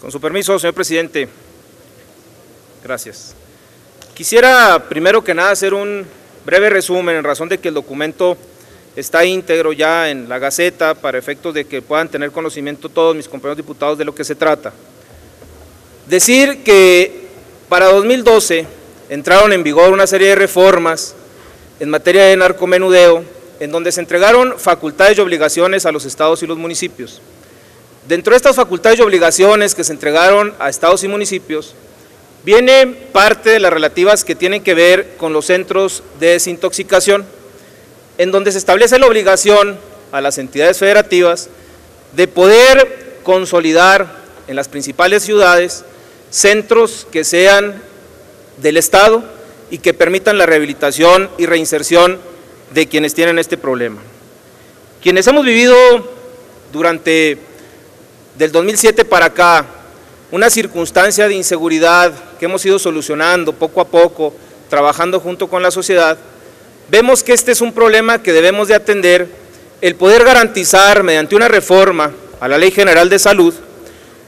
Con su permiso, señor presidente. Gracias. Quisiera, primero que nada, hacer un breve resumen en razón de que el documento está íntegro ya en la Gaceta para efectos de que puedan tener conocimiento todos mis compañeros diputados de lo que se trata. Decir que para 2012 entraron en vigor una serie de reformas en materia de narcomenudeo, en donde se entregaron facultades y obligaciones a los estados y los municipios. Dentro de estas facultades y obligaciones que se entregaron a estados y municipios, viene parte de las relativas que tienen que ver con los centros de desintoxicación, en donde se establece la obligación a las entidades federativas de poder consolidar en las principales ciudades centros que sean del Estado y que permitan la rehabilitación y reinserción de quienes tienen este problema. Quienes hemos vivido durante del 2007 para acá una circunstancia de inseguridad que hemos ido solucionando poco a poco, trabajando junto con la sociedad, vemos que este es un problema que debemos de atender, el poder garantizar mediante una reforma a la Ley General de Salud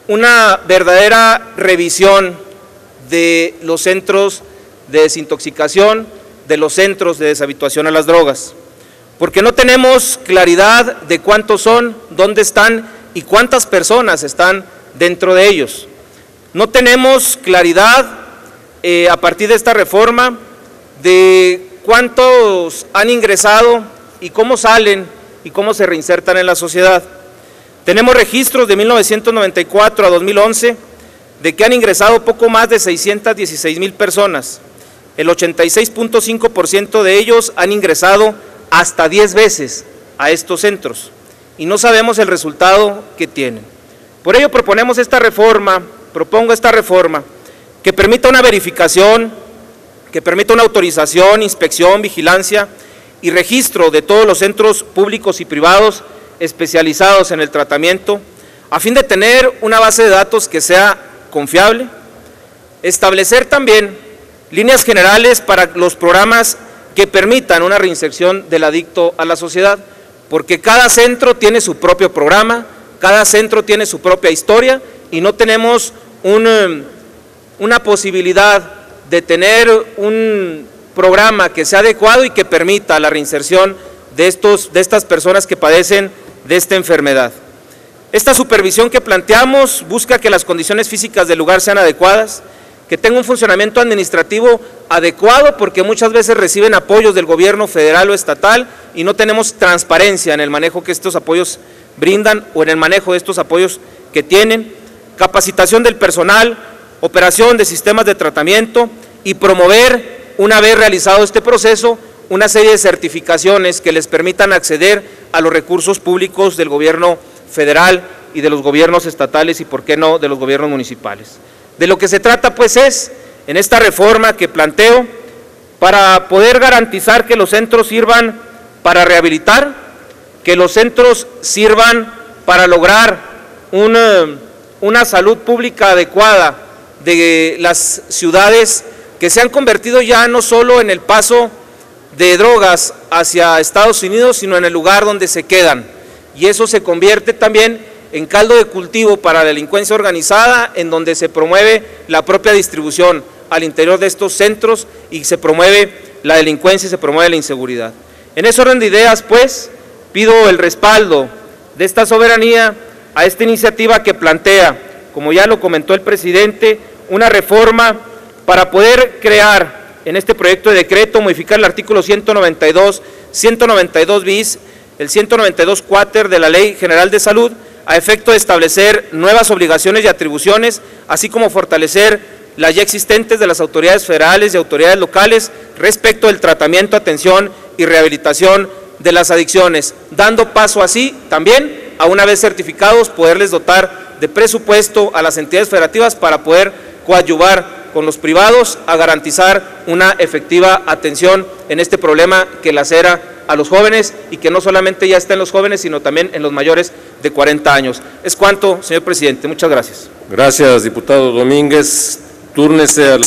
una verdadera revisión de los centros de desintoxicación, de los centros de deshabituación a las drogas, porque no tenemos claridad de cuántos son, dónde están y cuántas personas están dentro de ellos. No tenemos claridad a partir de esta reforma de cuántos han ingresado y cómo salen y cómo se reinsertan en la sociedad. Tenemos registros de 1994 a 2011 de que han ingresado poco más de 616,000 personas. El 86.5% de ellos han ingresado hasta 10 veces a estos centros y no sabemos el resultado que tienen. Por ello propongo esta reforma que permita una verificación, que permita una autorización, inspección, vigilancia y registro de todos los centros públicos y privados especializados en el tratamiento, a fin de tener una base de datos que sea confiable, establecer también líneas generales para los programas que permitan una reinserción del adicto a la sociedad, porque cada centro tiene su propio programa, cada centro tiene su propia historia y no tenemos una posibilidad de tener un programa que sea adecuado y que permita la reinserción de estas personas que padecen de esta enfermedad. Esta supervisión que planteamos busca que las condiciones físicas del lugar sean adecuadas, que tenga un funcionamiento administrativo adecuado, porque muchas veces reciben apoyos del gobierno federal o estatal y no tenemos transparencia en el manejo que estos apoyos brindan o en el manejo de estos apoyos que tienen, capacitación del personal, operación de sistemas de tratamiento y promover, una vez realizado este proceso, una serie de certificaciones que les permitan acceder a los recursos públicos del gobierno federal y de los gobiernos estatales y, por qué no, de los gobiernos municipales. De lo que se trata, pues, es, en esta reforma que planteo, para poder garantizar que los centros sirvan para rehabilitar, que los centros sirvan para lograr una salud pública adecuada de las ciudades que se han convertido ya no solo en el paso de drogas hacia Estados Unidos, sino en el lugar donde se quedan. Y eso se convierte también en caldo de cultivo para la delincuencia organizada, en donde se promueve la propia distribución al interior de estos centros y se promueve la delincuencia y se promueve la inseguridad. En ese orden de ideas, pues, pido el respaldo de esta soberanía a esta iniciativa que plantea, como ya lo comentó el presidente, una reforma para poder crear en este proyecto de decreto, modificar el artículo 192, 192 bis, el 192 cuáter de la Ley General de Salud, a efecto de establecer nuevas obligaciones y atribuciones, así como fortalecer las ya existentes de las autoridades federales y autoridades locales respecto del tratamiento, atención y rehabilitación de las adicciones, dando paso así también a, una vez certificados, poderles dotar de presupuesto a las entidades federativas para poder coadyuvar con los privados a garantizar una efectiva atención en este problema que lacera a los jóvenes y que no solamente ya está en los jóvenes, sino también en los mayores de 40 años. Es cuanto, señor presidente. Muchas gracias. Gracias, diputado Domínguez. Túrnese al